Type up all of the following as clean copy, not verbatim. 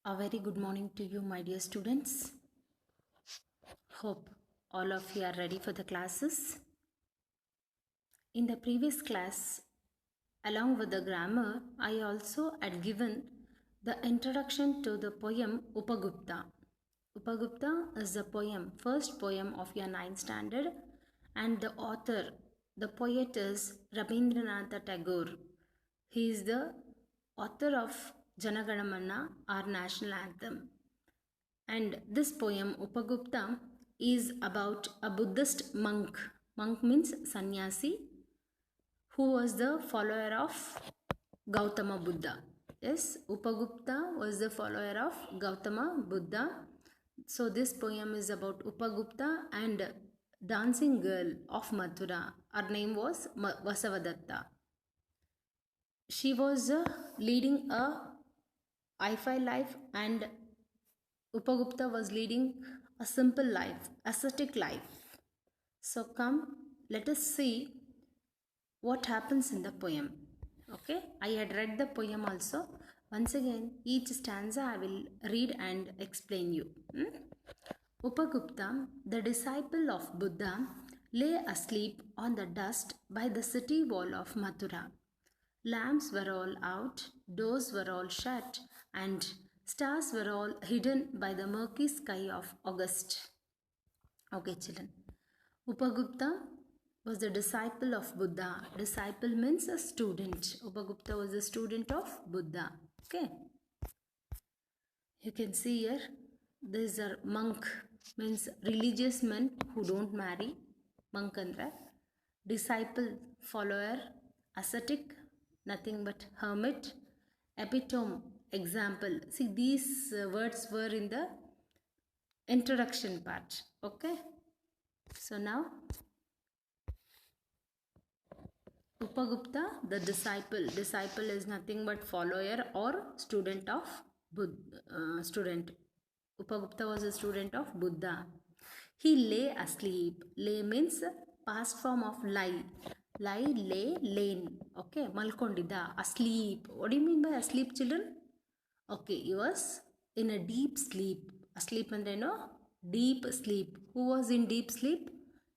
A very good morning to you, my dear students. Hope all of you are ready for the classes. In the previous class, along with the grammar, I also had given the introduction to the poem Upagupta. Upagupta is the poem, first poem of your 9th standard, and the author, the poet is Rabindranath Tagore. He is the author of Janaganamanna, our national anthem. And this poem, Upagupta, is about a Buddhist monk. Monk means sannyasi, who was the follower of Gautama Buddha. Yes, Upagupta was the follower of Gautama Buddha. So this poem is about Upagupta and dancing girl of Mathura. Her name was Vasavadatta. She was leading a hi-fi life, and Upagupta was leading a simple life, ascetic life. So come, let us see what happens in the poem. Okay, I had read the poem also. Once again, each stanza I will read and explain you. Upagupta, the disciple of Buddha, lay asleep on the dust by the city wall of Mathura. Lamps were all out, doors were all shut, and stars were all hidden by the murky sky of August. Okay, children. Upagupta was the disciple of Buddha. Disciple means a student. Upagupta was a student of Buddha. Okay. You can see here, this is a monk, means religious men who don't marry. Monk andre. Disciple, follower, ascetic, nothing but hermit. Epitome, example. See, these words were in the introduction part. Okay. So now, Upagupta, the disciple. Disciple is nothing but follower or student of Buddha. Upagupta was a student of Buddha. He lay asleep. Lay means past form of lie. Lie, lay, lain. Okay, malkondida, asleep. What do you mean by asleep, children? Okay, he was in a deep sleep. Asleep and deep sleep. Who was in deep sleep?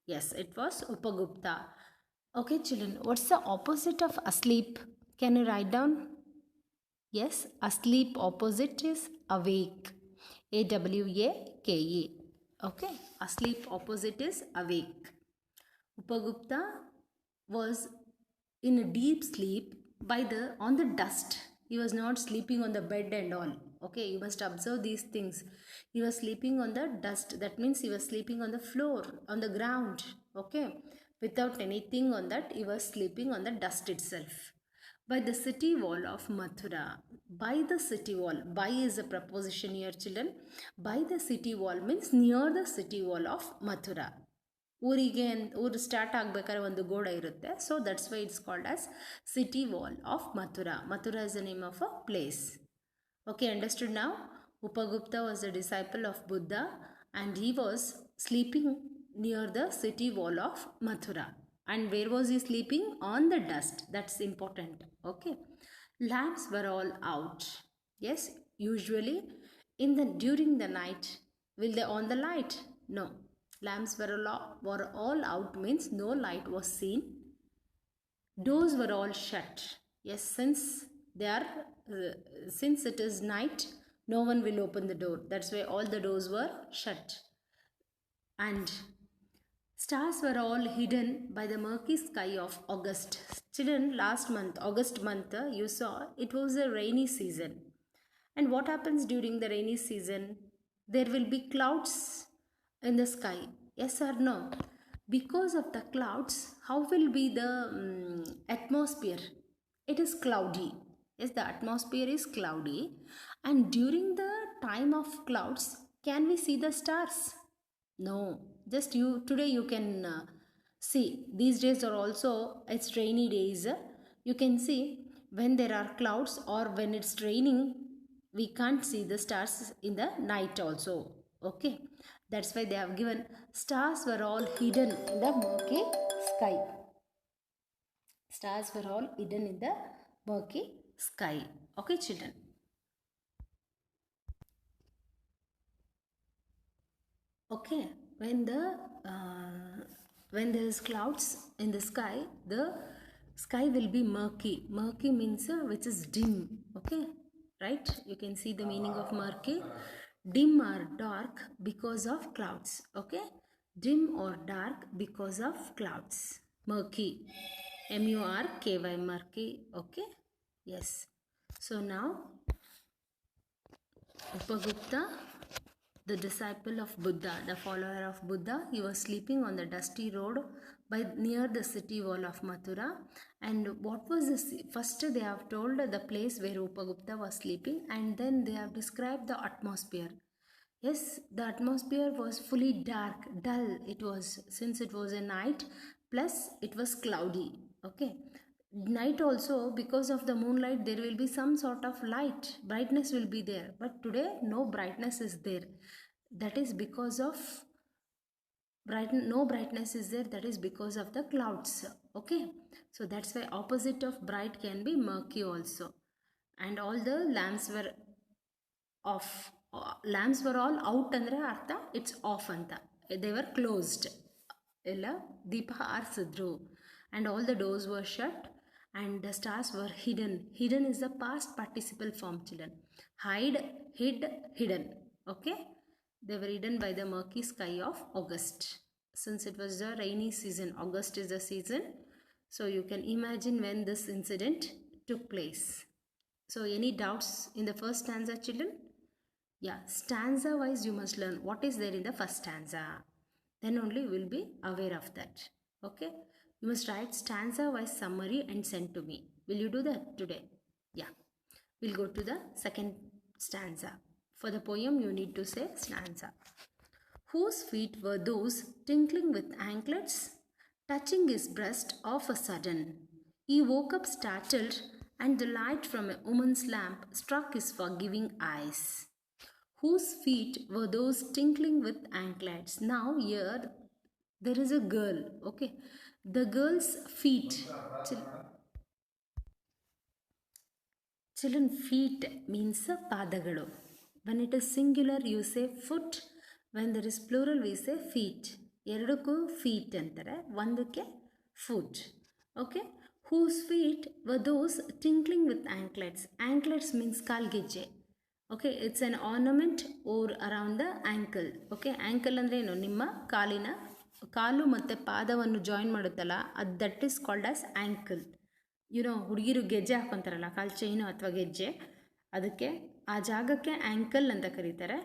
Yes, it was Upagupta. Okay, children, what's the opposite of asleep? Can you write down? Yes, asleep opposite is awake. Awake. Okay, asleep opposite is awake. Upagupta was in a deep sleep on the dust. He was not sleeping on the bed and all. Okay, you must observe these things. He was sleeping on the dust. That means he was sleeping on the floor, on the ground. Okay, without anything on that, he was sleeping on the dust itself. By the city wall of Mathura. By the city wall. By is a preposition here, children. By the city wall means near the city wall of Mathura. ಊರು start ಆಗಬೇಕಾದ್ರೆ ಒಂದು ಗೋಡೆ ಇರುತ್ತೆ. So that's why it's called as city wall of Mathura. Mathura is the name of a place. Okay, understood ನಾವು? Upagupta was a disciple of Buddha and he was sleeping near the city wall of Mathura. And where was he sleeping? On the dust. That's important. Okay. Lamps were all out. Yes, usually during the night, will they on the light? No. Lamps were all out means no light was seen. Doors were all shut. Yes, since it is night, no one will open the door. That's why all the doors were shut. And stars were all hidden by the murky sky of August. Children, last month, August month, you saw it was a rainy season. And what happens during the rainy season? There will be clouds in the sky. Yes or no? Because of the clouds, how will be the atmosphere? It is cloudy. Yes, the atmosphere is cloudy. And during the time of clouds, can we see the stars? No. Just today you can see. These days are also, it's rainy days. You can see when there are clouds or when it's raining, we can't see the stars in the night also. Okay, that's why they have given stars were all hidden in the murky sky. Stars were all hidden in the murky sky. Okay, children. Okay, when there is clouds in the sky, the sky will be murky. Murky means which is dim. Okay, right? You can see the meaning of murky. Dim or dark because of clouds. Okay, dim or dark because of clouds. Murky, murky, murky. Okay, yes. So now Upagupta, the disciple of Buddha, the follower of Buddha, he was sleeping on the dusty road near the city wall of Mathura. And what was this? First, they have told the place where Upagupta was sleeping, and then they have described the atmosphere. Yes, the atmosphere was fully dark, dull. It was, since it was a night, plus it was cloudy. Okay, night also, because of the moonlight there will be some sort of light, brightness will be there, but today no brightness is there. That is because of no brightness is there, that is because of the clouds. Okay, so that's why opposite of bright can be murky also. And all the lamps were off. Lamps were all out andre artha it's off anta. They were closed. ಎಲ್ಲ ದೀಪ ಆರಿಸಿದ್ರು. And all the doors were shut and the stars were hidden. Hidden is the past participle form, children. Hide, hid, hidden. Okay, they were hidden by the murky sky of August. Since it was the rainy season, August is the season, so you can imagine when this incident took place. So any doubts in the first stanza, children? Yeah, stanza wise you must learn what is there in the first stanza. Then only you will be aware of that. Okay, you must write stanza wise summary and send to me. Will you do that today? Yeah, we'll go to the second stanza. For the poem you need to say stanza. Whose feet were those tinkling with anklets, touching his breast of a sudden? He woke up startled, and the light from a woman's lamp struck his forgiving eyes. Whose feet were those tinkling with anklets? Now here there is a girl. Okay, the girl's feet. Children, feet means padagalu. When it is singular you say foot. When there is plural we say feet. ಎರಡಕ್ಕೂ feet ಅಂತಾರೆ, ಒಂದಕ್ಕೆ foot. Okay, whose feet were those tinkling with anklets? Anklets means ಕಾಲ್ಗೆಜ್ಜೆ. Okay, it's an ornament or around the ankle. Okay, ankle ಅಂದರೆ ಏನು, ನಿಮ್ಮ ಕಾಲಿನ ಕಾಲು ಮತ್ತು ಪಾದವನ್ನು join ಮಾಡುತ್ತಲ್ಲ, ಅದು that is called as ankle. ಹುಡುಗಿರು ಗೆಜ್ಜೆ ಹಾಕೊತಾರಲ್ಲ, ಕಾಲು ಚೈನು ಅಥವಾ ಗೆಜ್ಜೆ, ಅದಕ್ಕೆ ಆ ಜಾಗಕ್ಕೆ ಆ್ಯಂಕಲ್ ಅಂತ ಕರೀತಾರೆ.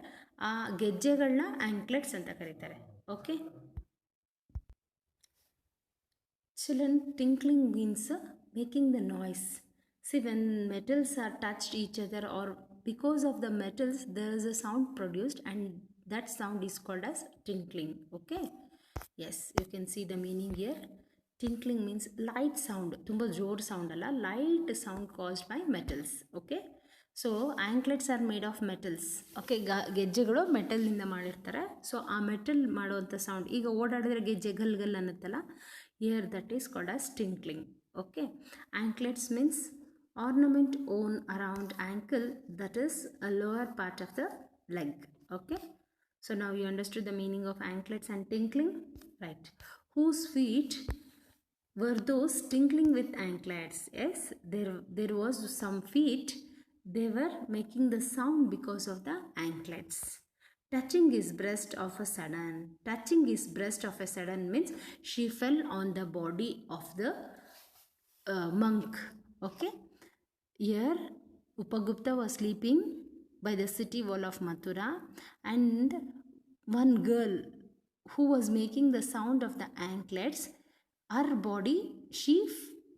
ಆ ಗೆಜ್ಜೆಗಳನ್ನ ಆ್ಯಂಕ್ಲೆಟ್ಸ್ ಅಂತ ಕರೀತಾರೆ. Okay children, tinkling means making the noise. See, when metals are touched each other or because of the metals there is a sound produced, and that sound is called as tinkling. Okay, yes, you can see the meaning here. Tinkling means light sound, tumba jor sound alla, light sound caused by metals. Okay, so anklets are made of metals. Okay, ಗೆಜ್ಜೆಗಳು ಮೆಟಲ್ನಿಂದ ಮಾಡಿರ್ತಾರೆ. So ಆ metal ಮಾಡುವಂಥ sound, ಈಗ ಓಡಾಡಿದ್ರೆ ಗೆಜ್ಜೆ ಗಲ್ ಗಲ್ ಅನ್ನತ್ತಲ್ಲ, here that is called as tinkling. Okay, anklets means ornament worn around ankle, that is a lower part of the leg. Okay, so now you understood the meaning of anklets and tinkling, right? Whose feet were those tinkling with anklets? Yes, there was some feet, they were making the sound because of the anklets. Touching his breast of a sudden. Touching his breast of a sudden means she fell on the body of the monk. Okay, here Upagupta was sleeping by the city wall of Mathura, and one girl who was making the sound of the anklets, her body, she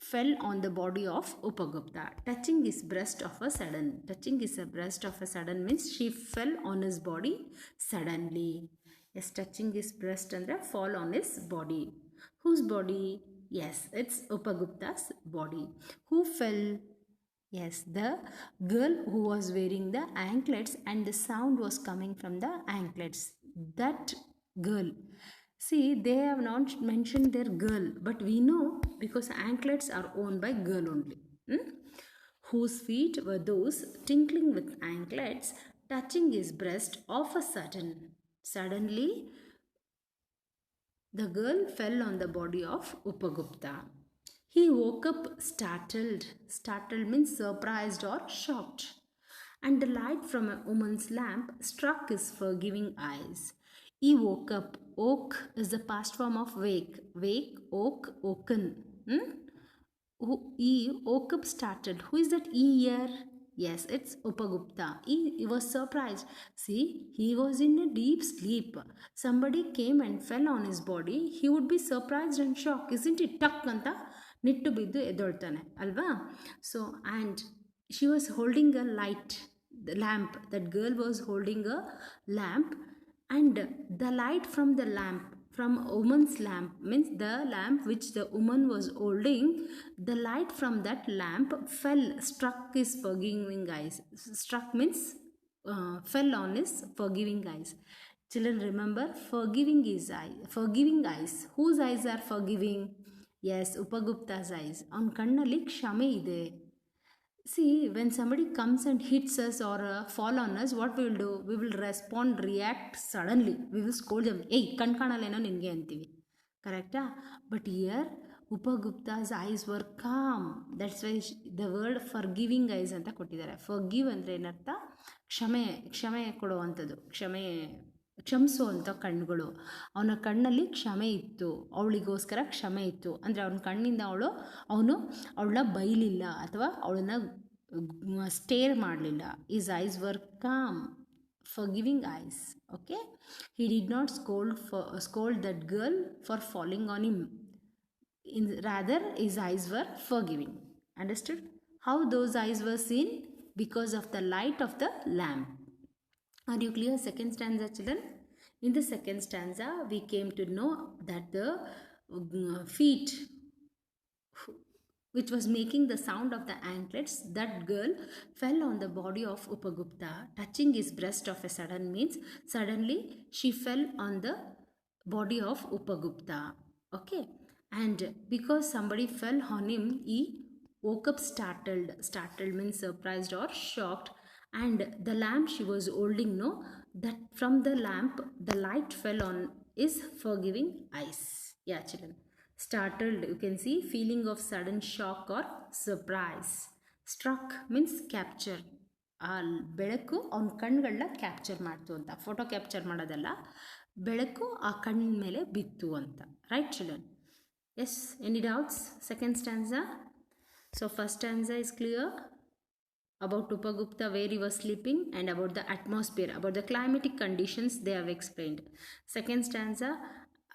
fell on the body of Upagupta. Touching his breast of a sudden. Touching his breast of a sudden means she fell on his body suddenly. Yes, touching his breast and fall on his body. Whose body? Yes, it's Upagupta's body. Who fell? Yes, the girl who was wearing the anklets, and the sound was coming from the anklets. That girl. See, they have not mentioned their girl, but we know because anklets are owned by girl only. Whose feet were those tinkling with anklets, touching his breast of a sudden. Suddenly the girl fell on the body of Upagupta. He woke up startled. Startled means surprised or shocked. And the light from a woman's lamp struck his forgiving eyes. He woke up. Oak is the past form of wake. Wake, oak, oaken. He woke up startled. Who is that he here? Yes, it's Upagupta. He was surprised. See, he was in a deep sleep. Somebody came and fell on his body. He would be surprised and shocked. Isn't it? Tuck anta nittu biddu edoltane. Alva? So, and she was holding a light, the lamp. That girl was holding a lamp, and the light from the lamp, from a woman's lamp, means the lamp which the woman was holding, the light from that lamp fell, struck his forgiving eyes. Struck means fell on his forgiving eyes. Children, remember, forgiving is eye, forgiving eyes. Whose eyes are forgiving? Yes, Upagupta's eyes. On kannali kshame ide. See, when somebody comes and hits us or fall on us, what we will do? We will respond, react suddenly. We will scold them. Hey, kankanalena ninge antivi. Correcta? But here, Upagupta's eyes were calm. That's why the word forgiving eyes anta kottidare. Forgive andre ಏನರ್ಥ? ಕ್ಷಮೆ ಕೊಡುವಂಥದ್ದು. ಕ್ಷಮಿಸುವಂಥ ಕಣ್ಣುಗಳು. ಅವನ ಕಣ್ಣಲ್ಲಿ ಕ್ಷಮೆ ಇತ್ತು, ಅವಳಿಗೋಸ್ಕರ ಕ್ಷಮೆ ಇತ್ತು. ಅಂದರೆ ಅವನ ಕಣ್ಣಿಂದ ಅವಳನ್ನ ಬೈಲಿಲ್ಲ ಅಥವಾ ಅವಳನ್ನ ಸ್ಟೇರ್ ಮಾಡಲಿಲ್ಲ. Is ice var com, forgiving eyes. Okay, he did not scold that girl for falling on him. Rather, his eyes were forgiving. Understood how those eyes were seen? Because of the light of the lamp. Are you clear? Second stanza, children. In the second stanza, we came to know that the feet which was making the sound of the anklets, that girl fell on the body of Upagupta, touching his breast of a sudden, means suddenly she fell on the body of Upagupta. Okay, and because somebody fell on him, he woke up startled. Startled means surprised or shocked. And the lamp she was holding, no, that from the lamp the light fell on his forgiving eyes. Yeah, children. Startled, you can see, feeling of sudden shock or surprise. Struck means capture. ಆ ಬೆಳಕು ಅವನ ಕಣ್ಗಳನ್ನ capture ಮಾಡ್ತು ಅಂತ. Photo capture ಮಾಡೋದಲ್ಲ, ಬೆಳಕು ಆ ಕಣ್ಣಿನ ಮೇಲೆ ಬಿತ್ತು ಅಂತ. Right children? Yes, any doubts? Second stanza. So first stanza is clear about Upagupta, where he was sleeping, and about the atmosphere, about the climatic conditions they have explained. Second stanza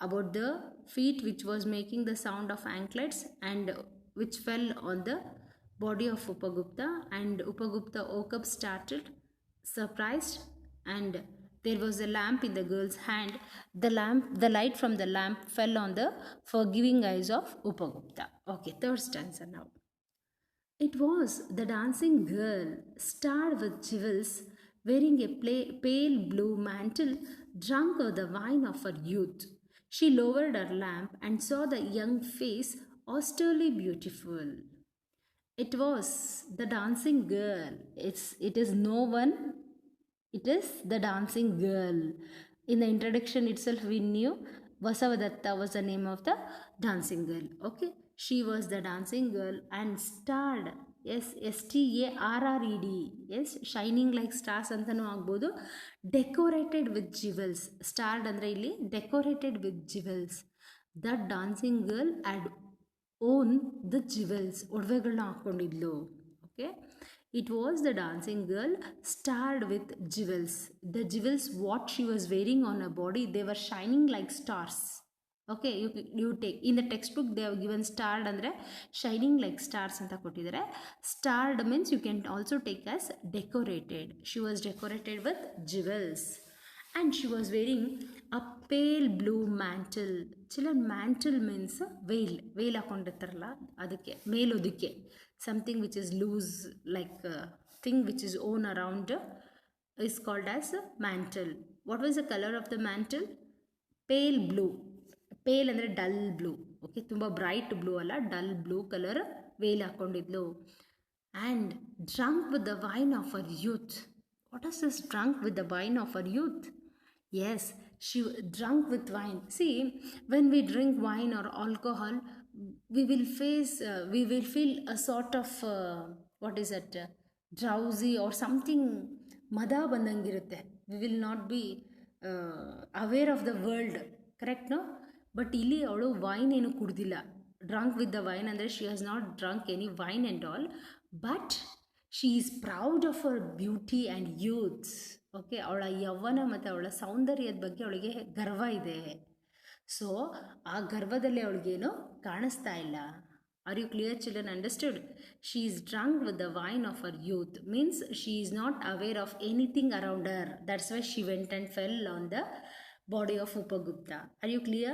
about the feet which was making the sound of anklets and which fell on the body of Upagupta, and Upagupta woke up startled, surprised, and there was a lamp in the girl's hand. The light from the lamp fell on the forgiving eyes of Upagupta. Okay, third stanza now. It was the dancing girl, starred with jewels, wearing a pale blue mantle, drunk of the wine of her youth. She lowered her lamp and saw the young face, austerely beautiful. It was the dancing girl. It is no one. It is the dancing girl. In the introduction itself, we knew Vasavadatta was the name of the dancing girl. Okay, she was the dancing girl and starred. Yes, starred. Yes, shining like stars antanu agbodu. Decorated with jewels. Starred andre illi decorated with jewels. That dancing girl had own the jewels. ಒಡವೆಗಳನ್ನ ಹಾಕೊಂಡಿದ್ಲು. Okay, it was the dancing girl starred with jewels. The jewels what she was wearing on her body, they were shining like stars. Okay, you take in the textbook they have given starred andre shining like stars anta kottidare. Starred means you can also take as decorated. She was decorated with jewels and she was wearing a pale blue mantle. Children, mantle means veil hakondirtaralla adakke melodikke, something which is loose, like thing which is worn around is called as a mantle. What was the color of the mantle? Pale blue. Pale ಅಂದರೆ dull blue. Okay, ತುಂಬ bright blue ಅಲ್ಲ, dull blue colour veil ಹಾಕೊಂಡಿದ್ಲು. And drunk with the wine of our youth. What is this drunk with the wine of our youth? Yes, she drunk with wine. See, when we drink wine or alcohol, we will feel a sort of what is it, drowsy or something. ಮದ ಬಂದಂಗಿರುತ್ತೆ. We will not be aware of the world, correct, no? But ಇಲ್ಲಿ ಅವಳು wine ಏನು ಕುಡ್ದಿಲ್ಲ. Drunk with the wine ಅಂದರೆ she has not drunk any wine and all, but she is proud of our beauty and youths. Okay, ಅವಳ ಯೌವನ ಮತ್ತು ಅವಳ ಸೌಂದರ್ಯದ ಬಗ್ಗೆ ಅವಳಿಗೆ ಗರ್ವ ಇದೆ. ಸೊ ಆ ಗರ್ವದಲ್ಲಿ ಅವಳಿಗೇನು ಕಾಣಿಸ್ತಾ ಇಲ್ಲ. Are you clear children? Understood? She is drunk with the wine of her youth, means she is not aware of anything around her. That's why she went and fell on the body of Upagupta. Are you clear?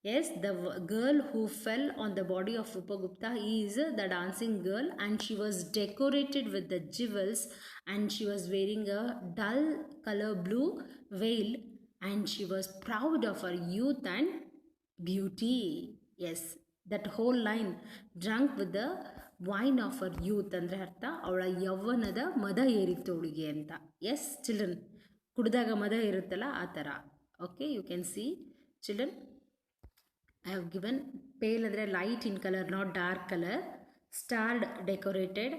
Yes, the girl who fell on the body of Upagupta is the dancing girl, and she was decorated with the jewels, and she was wearing a dull color blue veil, and she was proud of her youth and beauty. Yes, that whole line, drunk with the wine of her youth, ಅಂದರೆ ಅರ್ಥ ಅವಳ ಯೌವನದ ಮದ ಏರಿತ್ತು ಅವಳಿಗೆ ಅಂತ. S children, ಕುಡಿದಾಗ ಮದ ಇರುತ್ತಲ್ಲ ಆ ಥರ. Okay, you can see children, I have given pale ಅಂದರೆ light in color, not dark color. Starred, decorated,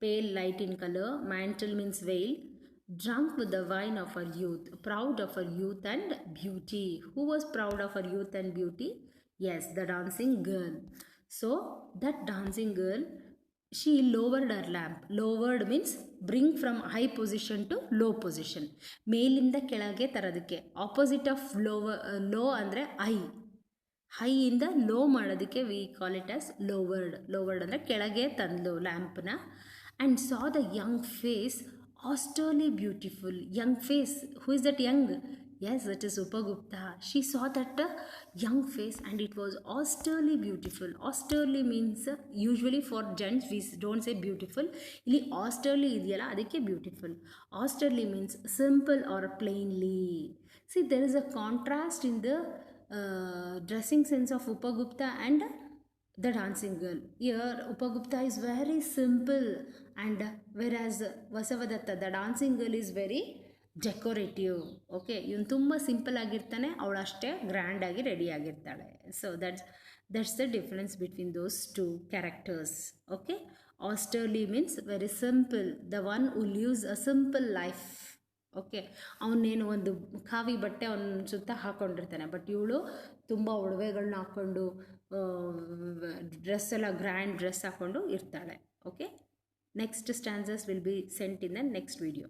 pale light in color. Mantle means veil. Drunk with the wine of her youth, proud of her youth and beauty. Who was proud of her youth and beauty? Yes, the dancing girl. So that dancing girl, she lowered her lamp. Lowered means bring from high position to low position. ಮೇಲಿಂದ ಕೆಳಗೆ ತರೋದಕ್ಕೆ. Opposite of low ಅಂದರೆ high. ಹೈಯಿಂದ low ಮಾಡೋದಕ್ಕೆ we call it as lowered. Lowered ಅಂದರೆ ಕೆಳಗೆ ತಂದು ಲ್ಯಾಂಪ್ನ. And saw the young face austerely beautiful. Young face. Who is that young? Yes, that is Upagupta. She saw that young face and it was austerely beautiful. Austerely means usually for gents we don't say beautiful. Illi austerely idiyala adike beautiful. Austerely means simple or plainly. See, there is a contrast in the dressing sense of Upagupta and the dancing girl. Here Upagupta is very simple, and whereas Vasavadatta, the dancing girl, is very decorative. Okay, ಇವನು ತುಂಬ simple ಆಗಿರ್ತಾನೆ, ಅವಳು ಅಷ್ಟೇ grand ಆಗಿ ready ಆಗಿರ್ತಾಳೆ. So that's the difference between those two characters. Okay, austerely means very simple, the one who lives a simple life. Okay, ಅವನೇನು ಒಂದು ಖಾವಿ ಬಟ್ಟೆ ಅವನ ಸುತ್ತ ಹಾಕ್ಕೊಂಡಿರ್ತಾನೆ, ಬಟ್ ಇವಳು ತುಂಬ ಒಡವೆಗಳನ್ನ ಹಾಕ್ಕೊಂಡು ಡ್ರೆಸ್ ಎಲ್ಲ ಗ್ರ್ಯಾಂಡ್ ಡ್ರೆಸ್ ಹಾಕ್ಕೊಂಡು ಇರ್ತಾಳೆ. Okay, next stanzas will be sent in the next video.